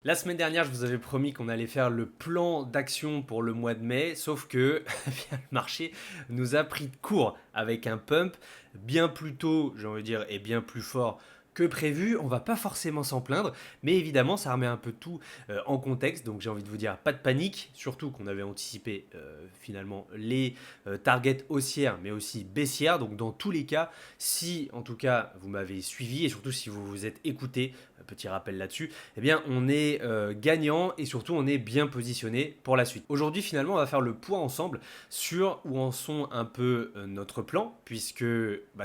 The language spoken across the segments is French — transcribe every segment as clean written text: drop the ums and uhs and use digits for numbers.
La semaine dernière, je vous avais promis qu'on allait faire le plan d'action pour le mois de mai, sauf que le marché nous a pris de court avec un pump bien plus tôt, j'ai envie de dire, et bien plus fort que prévu. On va pas forcément s'en plaindre, mais évidemment, ça remet un peu tout en contexte. Donc j'ai envie de vous dire, pas de panique, surtout qu'on avait anticipé finalement les targets haussières, mais aussi baissières. Donc dans tous les cas, si en tout cas vous m'avez suivi et surtout si vous vous êtes écouté, petit rappel là-dessus, eh bien on est gagnant et surtout on est bien positionné pour la suite. Aujourd'hui finalement on va faire le point ensemble sur où en sont un peu notre plan, puisque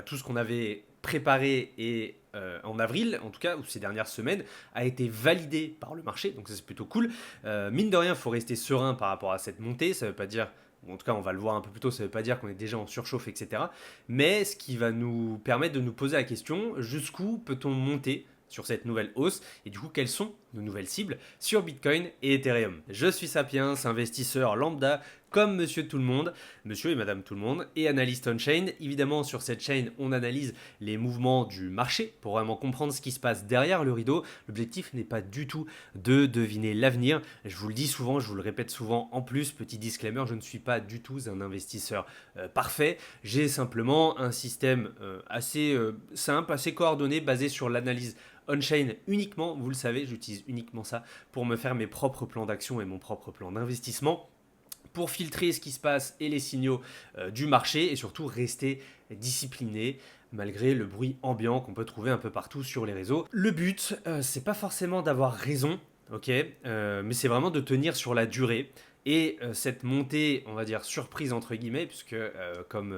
tout ce qu'on avait préparé et en avril, en tout cas, ou ces dernières semaines, a été validé par le marché, donc ça c'est plutôt cool. Mine de rien, il faut rester serein par rapport à cette montée, ça veut pas dire ou en tout cas on va le voir un peu plus tôt, ça ne veut pas dire qu'on est déjà en surchauffe, etc. Mais ce qui va nous permettre de nous poser la question, jusqu'où peut-on monter sur cette nouvelle hausse et du coup quelles sont nos nouvelles cibles sur Bitcoin et Ethereum. Je suis Sapiens, investisseur lambda comme monsieur tout le monde, monsieur et madame tout le monde, et analyste on-chain. Évidemment, sur cette chaîne, on analyse les mouvements du marché pour vraiment comprendre ce qui se passe derrière le rideau. L'objectif n'est pas du tout de deviner l'avenir. Je vous le dis souvent, je vous le répète souvent. En plus, petit disclaimer, je ne suis pas du tout un investisseur parfait. J'ai simplement un système assez simple, assez coordonné, basé sur l'analyse on-chain uniquement, vous le savez, j'utilise uniquement ça pour me faire mes propres plans d'action et mon propre plan d'investissement, pour filtrer ce qui se passe et les signaux du marché et surtout rester discipliné malgré le bruit ambiant qu'on peut trouver un peu partout sur les réseaux. Le but, c'est pas forcément d'avoir raison, ok, mais c'est vraiment de tenir sur la durée. Et cette montée, on va dire surprise entre guillemets, puisque comme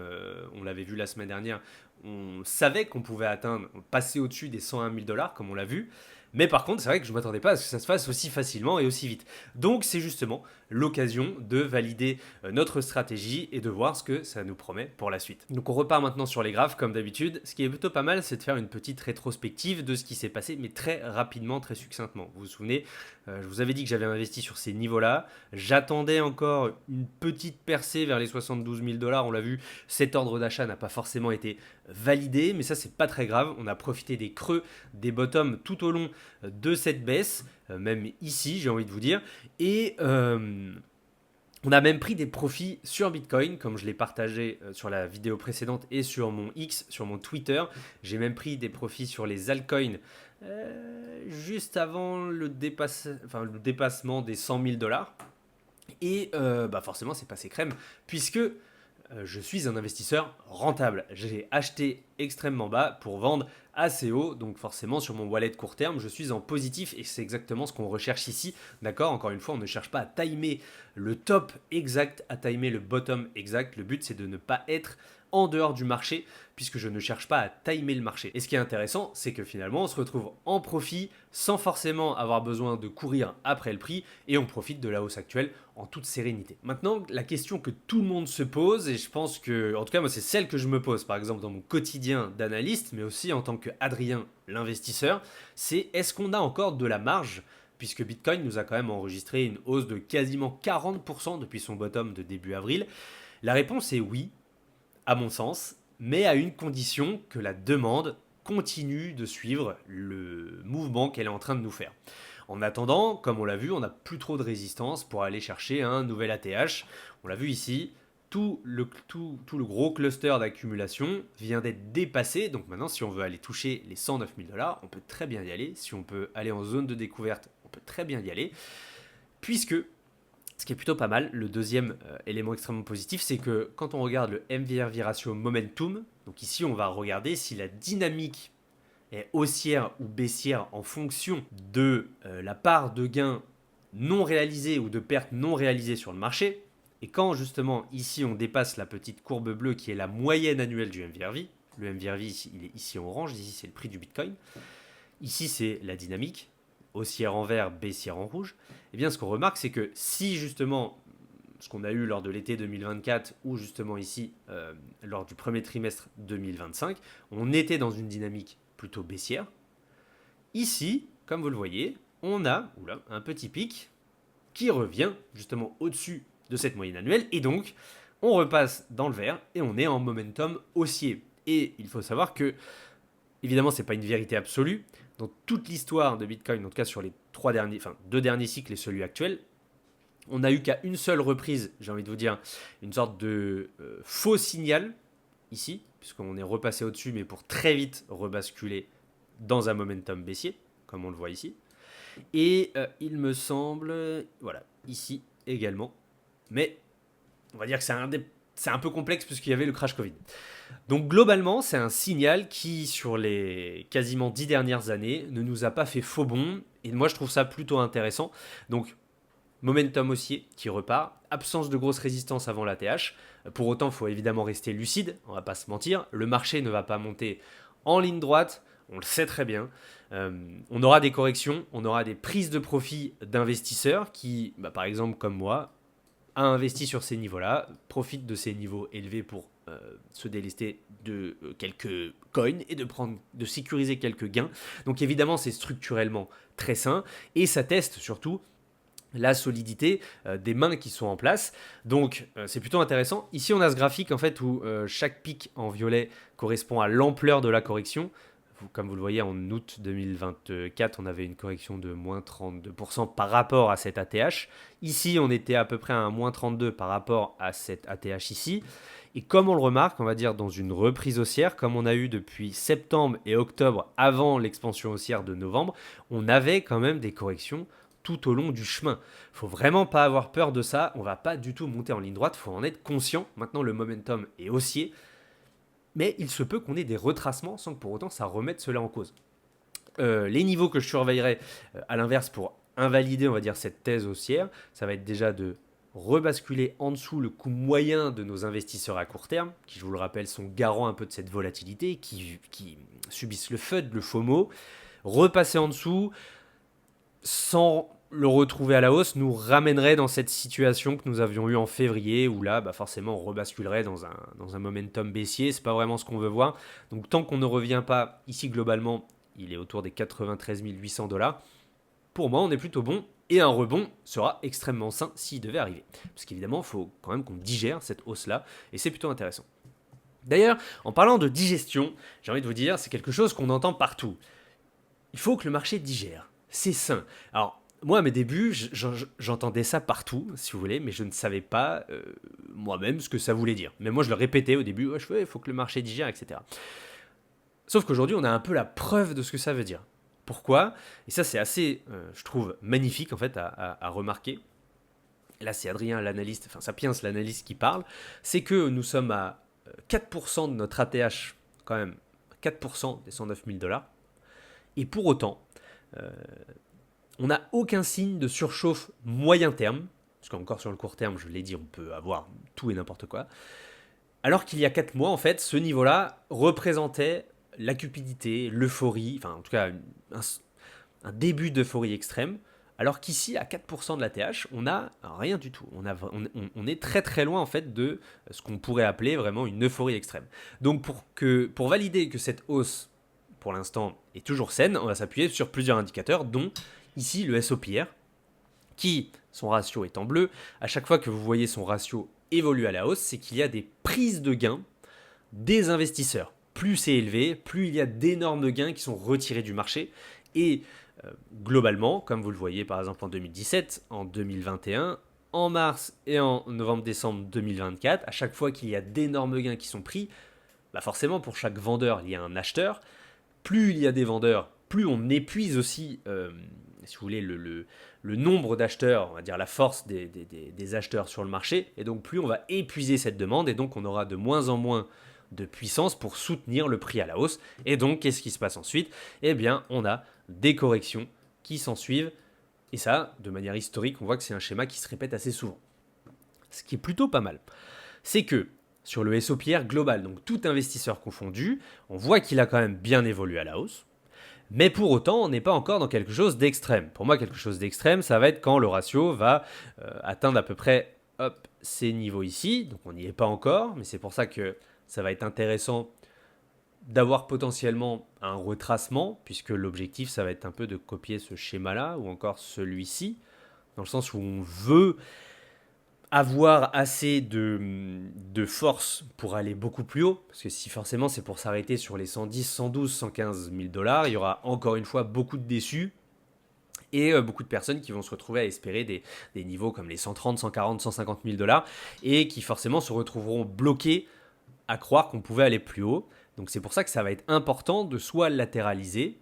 on l'avait vu la semaine dernière, on savait qu'on pouvait atteindre, passer au-dessus des 101 000 dollars, comme on l'a vu. Mais par contre, c'est vrai que je ne m'attendais pas à ce que ça se fasse aussi facilement et aussi vite. Donc c'est justement l'occasion de valider notre stratégie et de voir ce que ça nous promet pour la suite. Donc on repart maintenant sur les graphes comme d'habitude. Ce qui est plutôt pas mal, c'est de faire une petite rétrospective de ce qui s'est passé, mais très rapidement, très succinctement. Vous vous souvenez, je vous avais dit que j'avais investi sur ces niveaux-là. J'attendais encore une petite percée vers les 72 000 dollars. On l'a vu, cet ordre d'achat n'a pas forcément été validé, mais ça c'est pas très grave. On a profité des creux, des bottoms tout au long de cette baisse, même ici j'ai envie de vous dire, et on a même pris des profits sur Bitcoin, comme je l'ai partagé sur la vidéo précédente et sur mon X, sur mon Twitter. J'ai même pris des profits sur les altcoins juste avant le dépassement des 100 000 dollars. Et forcément, c'est passé crème, puisque je suis un investisseur rentable. J'ai acheté extrêmement bas pour vendre assez haut, donc forcément sur mon wallet court terme, je suis en positif et c'est exactement ce qu'on recherche ici. D'accord, encore une fois, on ne cherche pas à timer le top exact, à timer le bottom exact. Le but, c'est de ne pas être en dehors du marché, puisque je ne cherche pas à timer le marché. Et ce qui est intéressant, c'est que finalement, on se retrouve en profit sans forcément avoir besoin de courir après le prix, et on profite de la hausse actuelle en toute sérénité. Maintenant, la question que tout le monde se pose, et je pense que, en tout cas moi c'est celle que je me pose par exemple dans mon quotidien d'analyste, mais aussi en tant qu'Adrien l'investisseur, c'est est-ce qu'on a encore de la marge, puisque Bitcoin nous a quand même enregistré une hausse de quasiment 40% depuis son bottom de début avril. La réponse est oui, à mon sens, mais à une condition que la demande continue de suivre le mouvement qu'elle est en train de nous faire. En attendant, comme on l'a vu, on n'a plus trop de résistance pour aller chercher un nouvel ATH. On l'a vu ici, tout le gros cluster d'accumulation vient d'être dépassé. Donc maintenant, si on veut aller toucher les 109 000 dollars, on peut très bien y aller. Si on peut aller en zone de découverte, on peut très bien y aller. Puisque ce qui est plutôt pas mal, le deuxième élément extrêmement positif, c'est que quand on regarde le MVRV ratio momentum, donc ici on va regarder si la dynamique est haussière ou baissière en fonction de la part de gains non réalisés ou de pertes non réalisées sur le marché. Et quand justement ici on dépasse la petite courbe bleue qui est la moyenne annuelle du MVRV, le MVRV il est ici en orange, ici c'est le prix du Bitcoin, ici c'est la dynamique, haussière en vert, baissière en rouge, et bien ce qu'on remarque c'est que si justement ce qu'on a eu lors de l'été 2024 ou justement ici lors du premier trimestre 2025, on était dans une dynamique plutôt baissière. Ici, comme vous le voyez, on a un petit pic qui revient justement au-dessus de cette moyenne annuelle et donc on repasse dans le vert et on est en momentum haussier. Et il faut savoir que, évidemment, ce n'est pas une vérité absolue. dans toute l'histoire de Bitcoin, en tout cas sur les 2 derniers cycles et celui actuel, on n'a eu qu'à une seule reprise, j'ai envie de vous dire, une sorte de faux signal ici, puisqu'on est repassé au-dessus, mais pour très vite rebasculer dans un momentum baissier, comme on le voit ici. Et il me semble, voilà, ici également. Mais on va dire que c'est un peu complexe puisqu'il y avait le crash Covid. Donc globalement, c'est un signal qui, sur les quasiment 10 dernières années, ne nous a pas fait faux bond. Et moi, je trouve ça plutôt intéressant. Donc, momentum haussier qui repart, absence de grosse résistance avant l'ATH. Pour autant, il faut évidemment rester lucide, on va pas se mentir. Le marché ne va pas monter en ligne droite, on le sait très bien. On aura des corrections, on aura des prises de profit d'investisseurs qui, par exemple comme moi, a investi sur ces niveaux-là, profite de ces niveaux élevés pour se délester de quelques coins et de sécuriser quelques gains. Donc évidemment, c'est structurellement très sain et ça teste surtout la solidité des mains qui sont en place. Donc c'est plutôt intéressant. Ici, on a ce graphique en fait où chaque pic en violet correspond à l'ampleur de la correction. Comme vous le voyez, en août 2024, on avait une correction de moins 32% par rapport à cette ATH. Ici, on était à peu près à un moins 32 par rapport à cette ATH ici. Et comme on le remarque, on va dire dans une reprise haussière, comme on a eu depuis septembre et octobre avant l'expansion haussière de novembre, on avait quand même des corrections tout au long du chemin. Faut vraiment pas avoir peur de ça. On va pas du tout monter en ligne droite. Faut en être conscient. Maintenant, le momentum est haussier. Mais il se peut qu'on ait des retracements sans que pour autant ça remette cela en cause. Les niveaux que je surveillerai à l'inverse pour invalider, on va dire, cette thèse haussière, ça va être déjà de rebasculer en dessous le coût moyen de nos investisseurs à court terme, qui, je vous le rappelle, sont garants un peu de cette volatilité, qui subissent le FUD, le FOMO. Repasser en dessous, sans le retrouver à la hausse, nous ramènerait dans cette situation que nous avions eue en février, où là, forcément, on rebasculerait dans un momentum baissier. C'est pas vraiment ce qu'on veut voir. Donc, tant qu'on ne revient pas, ici, globalement, il est autour des 93 800 $. Pour moi, on est plutôt bon. Et un rebond sera extrêmement sain s'il devait arriver. Parce qu'évidemment, il faut quand même qu'on digère cette hausse-là. Et c'est plutôt intéressant. D'ailleurs, en parlant de digestion, j'ai envie de vous dire, c'est quelque chose qu'on entend partout. Il faut que le marché digère. C'est sain. Alors, moi, à mes débuts, j'entendais ça partout, si vous voulez, mais je ne savais pas moi-même ce que ça voulait dire. Mais moi, je le répétais au début, ouais, il faut que le marché digère, etc. Sauf qu'aujourd'hui, on a un peu la preuve de ce que ça veut dire. Pourquoi ? Et ça, c'est assez, je trouve, magnifique, en fait, à remarquer. Là, c'est Adrien, l'analyste, enfin Sapiens, l'analyste qui parle. C'est que nous sommes à 4% de notre ATH, quand même, 4% des 109 000 $. Et pour autant, on n'a aucun signe de surchauffe moyen terme, parce qu'encore sur le court terme, je l'ai dit, on peut avoir tout et n'importe quoi. Alors qu'il y a 4 mois, en fait, ce niveau-là représentait la cupidité, l'euphorie, enfin en tout cas un début d'euphorie extrême, alors qu'ici, à 4% de la TH, on n'a rien du tout. On est très très loin en fait de ce qu'on pourrait appeler vraiment une euphorie extrême. Donc pour valider que cette hausse, pour l'instant, est toujours saine, on va s'appuyer sur plusieurs indicateurs, dont ici le SOPR, qui, son ratio est en bleu, à chaque fois que vous voyez son ratio évoluer à la hausse, c'est qu'il y a des prises de gains des investisseurs. Plus c'est élevé, plus il y a d'énormes gains qui sont retirés du marché. Et globalement, comme vous le voyez par exemple en 2017, en 2021, en mars et en novembre-décembre 2024, à chaque fois qu'il y a d'énormes gains qui sont pris, forcément pour chaque vendeur, il y a un acheteur. Plus il y a des vendeurs, plus on épuise aussi, si vous voulez, le nombre d'acheteurs, on va dire la force des acheteurs sur le marché, et donc plus on va épuiser cette demande, et donc on aura de moins en moins de puissance pour soutenir le prix à la hausse. Et donc, qu'est-ce qui se passe ensuite ? Eh bien, on a des corrections qui s'en suivent, et ça, de manière historique, on voit que c'est un schéma qui se répète assez souvent. Ce qui est plutôt pas mal, c'est que sur le SOPR global, donc tout investisseur confondu, on voit qu'il a quand même bien évolué à la hausse. Mais pour autant, on n'est pas encore dans quelque chose d'extrême. Pour moi, quelque chose d'extrême, ça va être quand le ratio va atteindre à peu près ces niveaux ici. Donc on n'y est pas encore, mais c'est pour ça que ça va être intéressant d'avoir potentiellement un retracement, puisque l'objectif, ça va être un peu de copier ce schéma-là, ou encore celui-ci, dans le sens où on veut avoir assez de force pour aller beaucoup plus haut, parce que si forcément c'est pour s'arrêter sur les 110, 112, 115 000 dollars, il y aura encore une fois beaucoup de déçus et beaucoup de personnes qui vont se retrouver à espérer des niveaux comme les 130, 140, 150 000 dollars et qui forcément se retrouveront bloqués à croire qu'on pouvait aller plus haut. Donc c'est pour ça que ça va être important de soit latéraliser,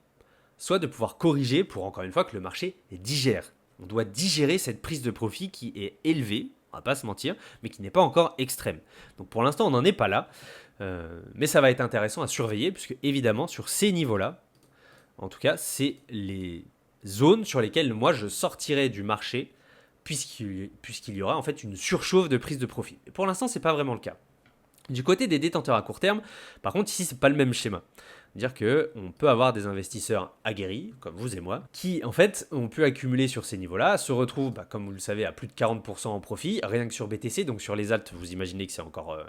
soit de pouvoir corriger pour encore une fois que le marché digère. On doit digérer cette prise de profit qui est élevée, on va pas se mentir, mais qui n'est pas encore extrême. Donc pour l'instant on n'en est pas là, mais ça va être intéressant à surveiller puisque évidemment sur ces niveaux-là, en tout cas c'est les zones sur lesquelles moi je sortirai du marché puisqu'il y aura en fait une surchauffe de prise de profit. Et pour l'instant c'est pas vraiment le cas. Du côté des détenteurs à court terme, par contre, ici, c'est pas le même schéma. C'est-à-dire qu'on peut avoir des investisseurs aguerris, comme vous et moi, qui, en fait, ont pu accumuler sur ces niveaux-là, se retrouvent, comme vous le savez, à plus de 40% en profit, rien que sur BTC, donc sur les alts, vous imaginez que c'est encore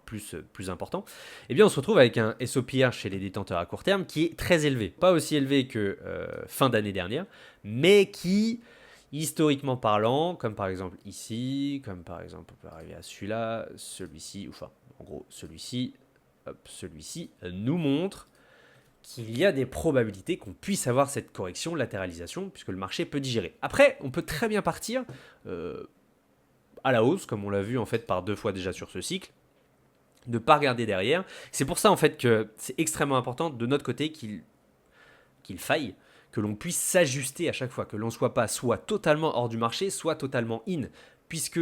plus important. Eh bien, on se retrouve avec un SOPR chez les détenteurs à court terme qui est très élevé. Pas aussi élevé que fin d'année dernière, mais qui historiquement parlant, comme par exemple ici, comme par exemple on peut arriver à celui-là, celui-ci, enfin en gros celui-ci, celui-ci nous montre qu'il y a des probabilités qu'on puisse avoir cette correction, latéralisation, puisque le marché peut digérer. Après, on peut très bien partir à la hausse, comme on l'a vu en fait par 2 fois déjà sur ce cycle, ne pas regarder derrière. C'est pour ça en fait que c'est extrêmement important de notre côté qu'il faille que l'on puisse s'ajuster à chaque fois, que l'on ne soit pas soit totalement hors du marché, soit totalement in, puisque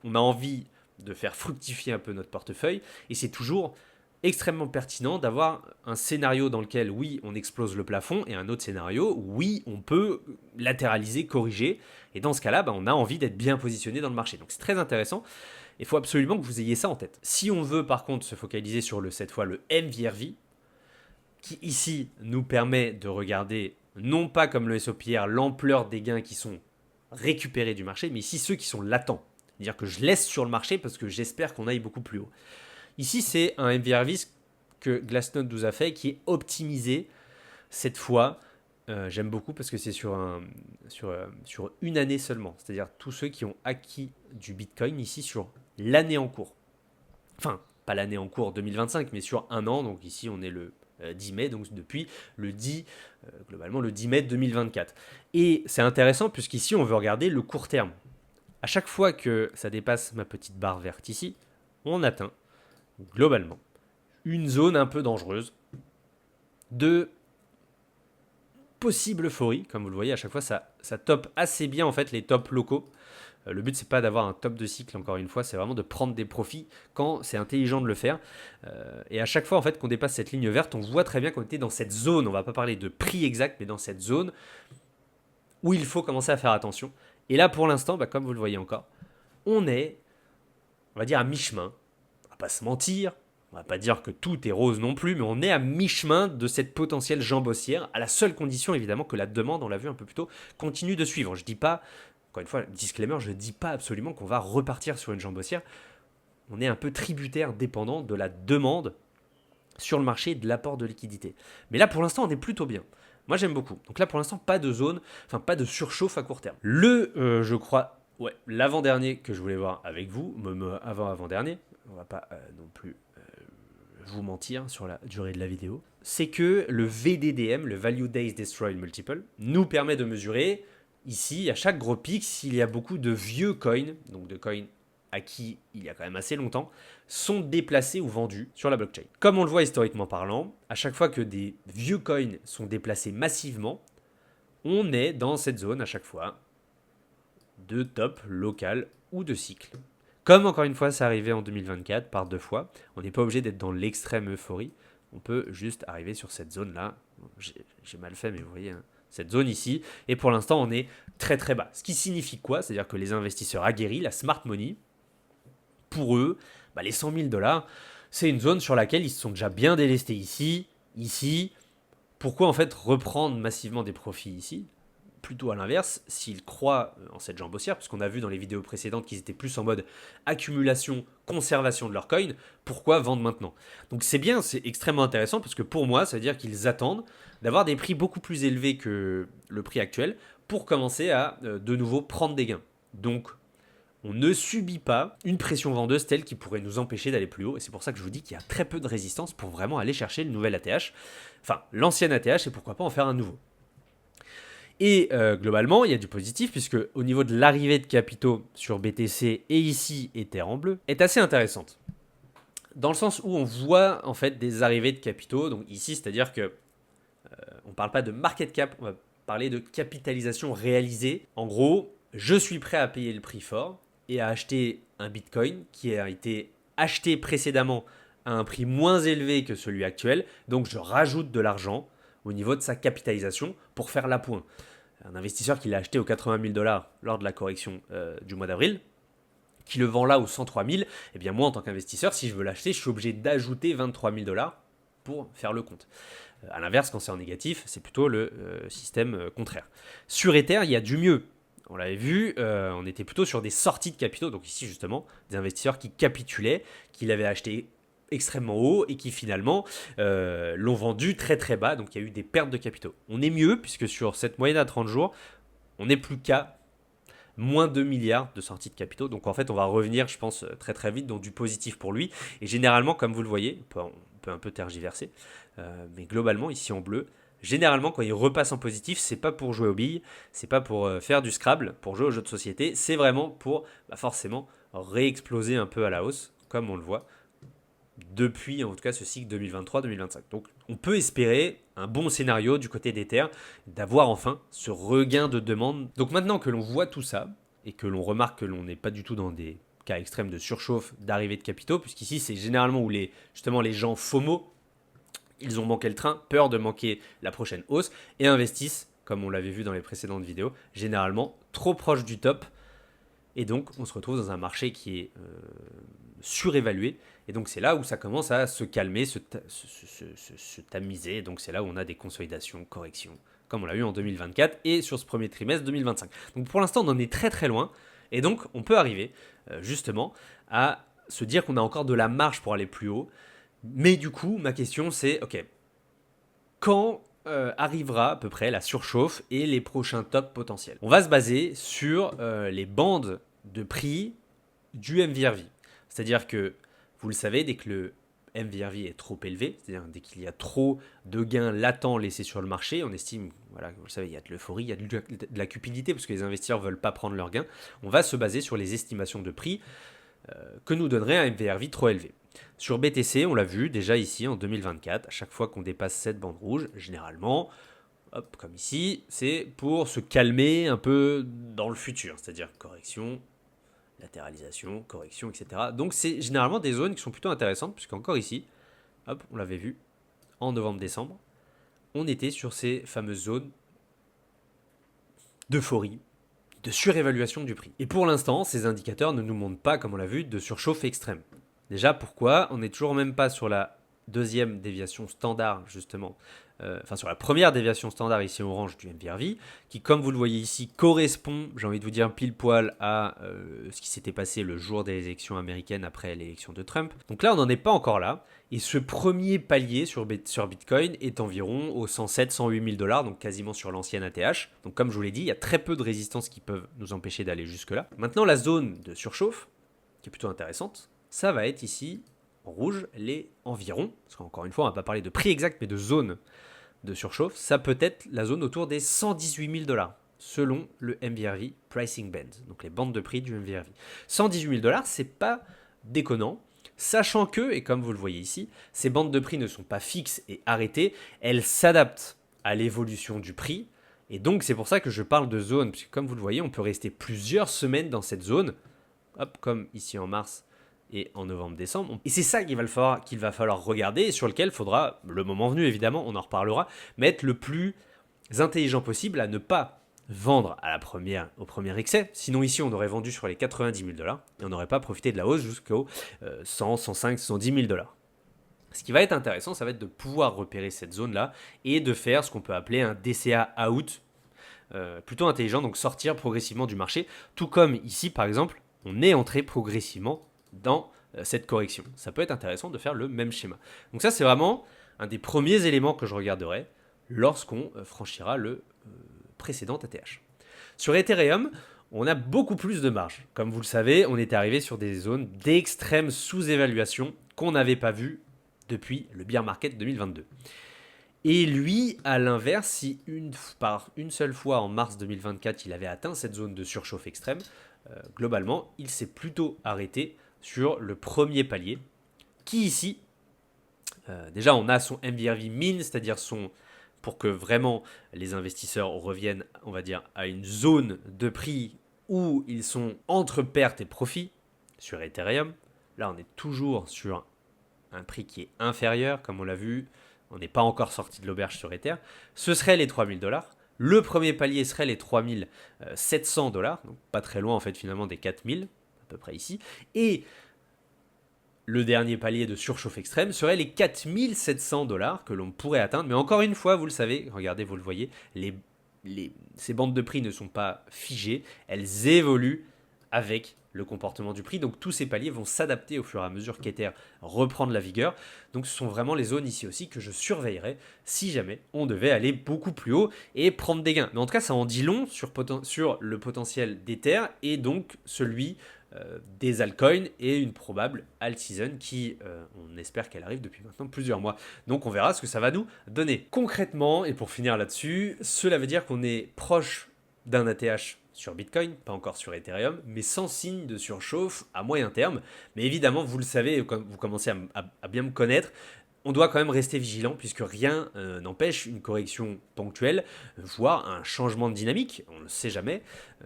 on a envie de faire fructifier un peu notre portefeuille, et c'est toujours extrêmement pertinent d'avoir un scénario dans lequel, oui, on explose le plafond, et un autre scénario où, oui, on peut latéraliser, corriger, et dans ce cas-là, on a envie d'être bien positionné dans le marché. Donc c'est très intéressant, il faut absolument que vous ayez ça en tête. Si on veut par contre se focaliser sur cette fois le MVRV, qui ici nous permet de regarder non pas comme le SOPR l'ampleur des gains qui sont récupérés du marché, mais ici ceux qui sont latents. C'est-à-dire que je laisse sur le marché parce que j'espère qu'on aille beaucoup plus haut. Ici c'est un MVRV que Glassnode nous a fait qui est optimisé cette fois. J'aime beaucoup parce que c'est sur une année seulement. C'est-à-dire tous ceux qui ont acquis du Bitcoin ici sur l'année en cours. Enfin, pas l'année en cours 2025, mais sur un an. Donc ici on est le 10 mai, donc depuis globalement le 10 mai 2024. Et c'est intéressant puisqu'ici on veut regarder le court terme. À chaque fois que ça dépasse ma petite barre verte ici, on atteint globalement une zone un peu dangereuse de possible euphorie. Comme vous le voyez, à chaque fois ça top assez bien en fait les tops locaux. Le but, c'est pas d'avoir un top de cycle, encore une fois, c'est vraiment de prendre des profits quand c'est intelligent de le faire. Et à chaque fois en fait, qu'on dépasse cette ligne verte, on voit très bien qu'on était dans cette zone, on va pas parler de prix exact, mais dans cette zone où il faut commencer à faire attention. Et là, pour l'instant, comme vous le voyez encore, on est, on va dire, à mi-chemin. On va pas se mentir, on va pas dire que tout est rose non plus, mais on est à mi-chemin de cette potentielle jambe haussière, à la seule condition évidemment que la demande, on l'a vu un peu plus tôt, continue de suivre. Je dis pas, encore une fois, disclaimer, je ne dis pas absolument qu'on va repartir sur une jambe haussière. On est un peu tributaire, dépendant de la demande sur le marché et de l'apport de liquidité. Mais là, pour l'instant, on est plutôt bien. Moi, j'aime beaucoup. Donc là, pour l'instant, pas de zone, enfin pas de surchauffe à court terme. Je crois, l'avant-dernier que je voulais voir avec vous, avant-dernier, on va pas non plus vous mentir sur la durée de la vidéo, c'est que le VDDM, le Value Days Destroyed Multiple, nous permet de mesurer ici, à chaque gros pic, s'il y a beaucoup de vieux coins, donc de coins acquis il y a quand même assez longtemps, sont déplacés ou vendus sur la blockchain. Comme on le voit historiquement parlant, à chaque fois que des vieux coins sont déplacés massivement, on est dans cette zone à chaque fois de top local ou de cycle. Comme encore une fois, c'est arrivé en 2024 par 2 fois, on n'est pas obligé d'être dans l'extrême euphorie, on peut juste arriver sur cette zone-là. J'ai mal fait, mais vous voyez, cette zone ici, et pour l'instant on est très très bas. Ce qui signifie quoi? C'est-à-dire que les investisseurs aguerris, la smart money, pour eux, les 100 000 dollars, c'est une zone sur laquelle ils se sont déjà bien délestés ici. Pourquoi en fait reprendre massivement des profits ici? Plutôt à l'inverse, s'ils croient en cette jambe haussière, puisqu'on a vu dans les vidéos précédentes qu'ils étaient plus en mode accumulation, conservation de leur coin, pourquoi vendre maintenant? Donc c'est bien, c'est extrêmement intéressant, parce que pour moi, ça veut dire qu'ils attendent d'avoir des prix beaucoup plus élevés que le prix actuel pour commencer à de nouveau prendre des gains. Donc on ne subit pas une pression vendeuse telle qui pourrait nous empêcher d'aller plus haut. Et c'est pour ça que je vous dis qu'il y a très peu de résistance pour vraiment aller chercher le nouvel ATH, enfin l'ancien ATH, et pourquoi pas en faire un nouveau. Et globalement, il y a du positif, puisque au niveau de l'arrivée de capitaux sur BTC et ici Ether en bleu, est assez intéressante. Dans le sens où on voit en fait des arrivées de capitaux, donc ici, c'est-à-dire que on ne parle pas de market cap, on va parler de capitalisation réalisée. En gros, je suis prêt à payer le prix fort et à acheter un Bitcoin qui a été acheté précédemment à un prix moins élevé que celui actuel, donc je rajoute de l'argent au niveau de sa capitalisation pour faire la pointe. Un investisseur qui l'a acheté aux 80 000 dollars lors de la correction du mois d'avril, qui le vend là aux 103 000, eh bien moi en tant qu'investisseur, si je veux l'acheter, je suis obligé d'ajouter 23 000 dollars pour faire le compte. A l'inverse, quand c'est en négatif, c'est plutôt le système contraire. Sur Ether, il y a du mieux. On l'avait vu, on était plutôt sur des sorties de capitaux, donc ici justement, des investisseurs qui capitulaient, qui l'avaient acheté extrêmement haut et qui finalement l'ont vendu très très bas, donc il y a eu des pertes de capitaux. On est mieux, puisque sur cette moyenne à 30 jours, on n'est plus qu'à moins 2 milliards de sorties de capitaux. Donc en fait, on va revenir, je pense, très très vite dans du positif pour lui. Et généralement, comme vous le voyez, on peut un peu tergiverser, mais globalement, ici en bleu, généralement, quand il repasse en positif, c'est pas pour jouer aux billes, c'est pas pour faire du Scrabble, pour jouer aux jeux de société, c'est vraiment pour forcément réexploser un peu à la hausse, comme on le voit depuis en tout cas ce cycle 2023-2025. Donc on peut espérer un bon scénario du côté d'Ether, d'avoir enfin ce regain de demande. Donc maintenant que l'on voit tout ça, et que l'on remarque que l'on n'est pas du tout dans des cas extrêmes de surchauffe, d'arrivée de capitaux, puisqu'ici c'est généralement où justement les gens FOMO, ils ont manqué le train, peur de manquer la prochaine hausse, et investissent, comme on l'avait vu dans les précédentes vidéos, généralement trop proche du top. Et donc, on se retrouve dans un marché qui est surévalué. Et donc, c'est là où ça commence à se calmer, se tamiser. Et donc, c'est là où on a des consolidations, corrections, comme on l'a eu en 2024 et sur ce premier trimestre 2025. Donc, pour l'instant, on en est très très loin. Et donc, on peut arriver justement à se dire qu'on a encore de la marge pour aller plus haut. Mais du coup, ma question, c'est, ok, quand arrivera à peu près la surchauffe et les prochains tops potentiels? On va se baser sur les bandes de prix du MVRV. C'est-à-dire que, vous le savez, dès que le MVRV est trop élevé, c'est-à-dire dès qu'il y a trop de gains latents laissés sur le marché, on estime, voilà, vous le savez, il y a de l'euphorie, il y a de la cupidité parce que les investisseurs ne veulent pas prendre leurs gains, on va se baser sur les estimations de prix que nous donnerait un MVRV trop élevé. Sur BTC, on l'a vu déjà ici en 2024, à chaque fois qu'on dépasse cette bande rouge, généralement, hop, comme ici, c'est pour se calmer un peu dans le futur, c'est-à-dire correction, latéralisation, correction, etc. Donc c'est généralement des zones qui sont plutôt intéressantes, puisqu'encore ici, hop, on l'avait vu en novembre-décembre, on était sur ces fameuses zones d'euphorie, de surévaluation du prix. Et pour l'instant, ces indicateurs ne nous montrent pas, comme on l'a vu, de surchauffe extrême. Déjà, pourquoi? On n'est toujours même pas sur la deuxième déviation standard, justement, sur la première déviation standard ici orange du MVRV, qui, comme vous le voyez ici, correspond, j'ai envie de vous dire, pile poil à ce qui s'était passé le jour des élections américaines après l'élection de Trump. Donc là, on n'en est pas encore là. Et ce premier palier sur Bitcoin est environ aux 107-108 000 dollars, donc quasiment sur l'ancienne ATH. Donc comme je vous l'ai dit, il y a très peu de résistances qui peuvent nous empêcher d'aller jusque-là. Maintenant, la zone de surchauffe, qui est plutôt intéressante, ça va être ici, en rouge, les environs, parce qu'encore une fois, on ne va pas parler de prix exact, mais de zone de surchauffe, ça peut être la zone autour des 118 000 dollars, selon le MVRV Pricing Band, donc les bandes de prix du MVRV. 118 000 dollars, c'est pas déconnant, sachant que, et comme vous le voyez ici, ces bandes de prix ne sont pas fixes et arrêtées, elles s'adaptent à l'évolution du prix, et donc c'est pour ça que je parle de zone, puisque comme vous le voyez, on peut rester plusieurs semaines dans cette zone, hop, comme ici en mars, et en novembre-décembre. Et c'est ça qu'il va falloir regarder et sur lequel il faudra, le moment venu évidemment, on en reparlera, mais être le plus intelligent possible à ne pas vendre au premier excès. Sinon ici, on aurait vendu sur les 90 000 dollars et on n'aurait pas profité de la hausse jusqu'aux 100, 105, 110 000 dollars. Ce qui va être intéressant, ça va être de pouvoir repérer cette zone-là et de faire ce qu'on peut appeler un DCA out, plutôt intelligent, donc sortir progressivement du marché, tout comme ici par exemple, on est entré progressivement dans cette correction. Ça peut être intéressant de faire le même schéma. Donc ça, c'est vraiment un des premiers éléments que je regarderai lorsqu'on franchira le précédent ATH. Sur Ethereum, on a beaucoup plus de marge. Comme vous le savez, on était arrivé sur des zones d'extrême sous-évaluation qu'on n'avait pas vues depuis le bear market 2022. Et lui, à l'inverse, si par une seule fois en mars 2024, il avait atteint cette zone de surchauffe extrême, globalement, il s'est plutôt arrêté sur le premier palier, qui ici, déjà on a son MVRV min, c'est-à-dire pour que vraiment les investisseurs reviennent, on va dire, à une zone de prix où ils sont entre perte et profit sur Ethereum. Là, on est toujours sur un prix qui est inférieur, comme on l'a vu. On n'est pas encore sorti de l'auberge sur Ether. Ce serait les 3000$. Le premier palier serait les 3700$, donc pas très loin en fait finalement des 4000, à peu près ici. Et le dernier palier de surchauffe extrême serait les 4700$ que l'on pourrait atteindre. Mais encore une fois, vous le savez, regardez, vous le voyez, ces bandes de prix ne sont pas figées, elles évoluent avec le comportement du prix. Donc tous ces paliers vont s'adapter au fur et à mesure qu'Ether reprend de la vigueur. Donc ce sont vraiment les zones ici aussi que je surveillerai si jamais on devait aller beaucoup plus haut et prendre des gains. Mais en tout cas, ça en dit long sur le potentiel d'Ether et donc celui des altcoins et une probable alt season qui, on espère qu'elle arrive depuis maintenant plusieurs mois. Donc on verra ce que ça va nous donner. Concrètement, et pour finir là-dessus, cela veut dire qu'on est proche d'un ATH sur Bitcoin, pas encore sur Ethereum, mais sans signe de surchauffe à moyen terme. Mais évidemment, vous le savez, vous commencez à bien me connaître, on doit quand même rester vigilant puisque rien n'empêche une correction ponctuelle, voire un changement de dynamique, on ne le sait jamais.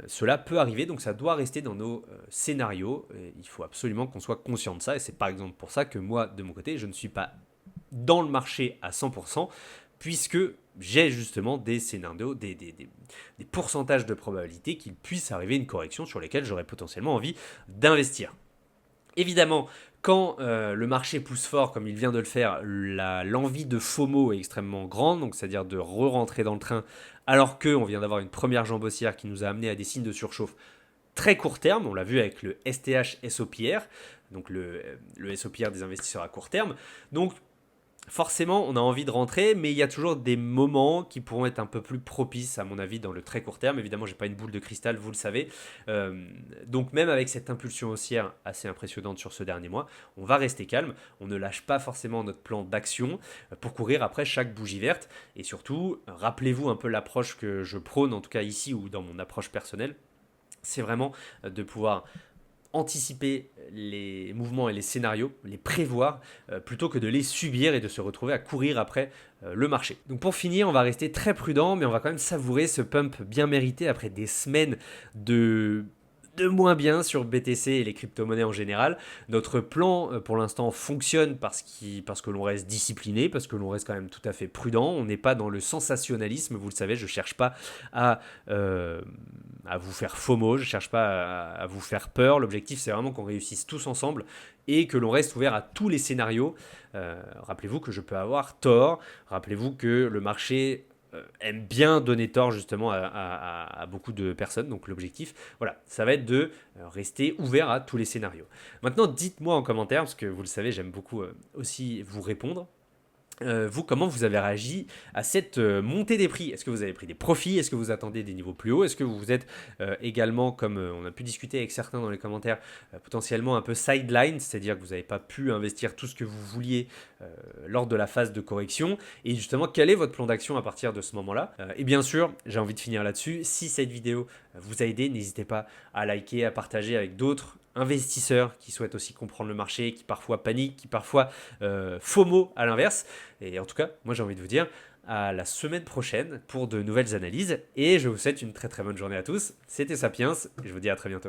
Cela peut arriver, donc ça doit rester dans nos scénarios. Et il faut absolument qu'on soit conscient de ça, et c'est par exemple pour ça que moi, de mon côté, je ne suis pas dans le marché à 100%, puisque j'ai justement des scénarios, des pourcentages de probabilité qu'il puisse arriver une correction sur lesquels j'aurais potentiellement envie d'investir. Évidemment, quand le marché pousse fort, comme il vient de le faire, l'envie de FOMO est extrêmement grande, donc c'est-à-dire de re-rentrer dans le train, alors qu'on vient d'avoir une première jambe haussière qui nous a amené à des signes de surchauffe très court terme. On l'a vu avec le STH SOPR, donc le SOPR des investisseurs à court terme. Donc forcément, on a envie de rentrer, mais il y a toujours des moments qui pourront être un peu plus propices, à mon avis, dans le très court terme. Évidemment, je n'ai pas une boule de cristal, vous le savez. Donc même avec cette impulsion haussière assez impressionnante sur ce dernier mois, on va rester calme. On ne lâche pas forcément notre plan d'action pour courir après chaque bougie verte. Et surtout, rappelez-vous un peu l'approche que je prône, en tout cas ici ou dans mon approche personnelle. C'est vraiment de pouvoir anticiper les mouvements et les scénarios, les prévoir, plutôt que de les subir et de se retrouver à courir après le marché. Donc pour finir, on va rester très prudent, mais on va quand même savourer ce pump bien mérité après des semaines de moins bien sur BTC et les crypto-monnaies en général. Notre plan pour l'instant fonctionne parce que l'on reste discipliné, parce que l'on reste quand même tout à fait prudent. On n'est pas dans le sensationnalisme, vous le savez, je ne cherche pas à vous faire FOMO, je ne cherche pas à vous faire peur. L'objectif, c'est vraiment qu'on réussisse tous ensemble et que l'on reste ouvert à tous les scénarios. Rappelez-vous que je peux avoir tort, rappelez-vous que le marché aime bien donner tort justement à beaucoup de personnes. Donc l'objectif, voilà, ça va être de rester ouvert à tous les scénarios. Maintenant, dites-moi en commentaire, parce que vous le savez, j'aime beaucoup aussi vous répondre. Vous, comment vous avez réagi à cette montée des prix? Est-ce que vous avez pris des profits? Est-ce que vous attendez des niveaux plus hauts? Est-ce que vous êtes également, comme on a pu discuter avec certains dans les commentaires, potentiellement un peu sideline, c'est-à-dire que vous n'avez pas pu investir tout ce que vous vouliez lors de la phase de correction? Et justement, quel est votre plan d'action à partir de ce moment-là? Et bien sûr, j'ai envie de finir là-dessus. Si cette vidéo vous a aidé, n'hésitez pas à liker, à partager avec d'autres investisseurs qui souhaitent aussi comprendre le marché, qui parfois paniquent, qui parfois FOMO à l'inverse. Et en tout cas, moi j'ai envie de vous dire à la semaine prochaine pour de nouvelles analyses et je vous souhaite une très très bonne journée à tous. C'était Sapiens et je vous dis à très bientôt.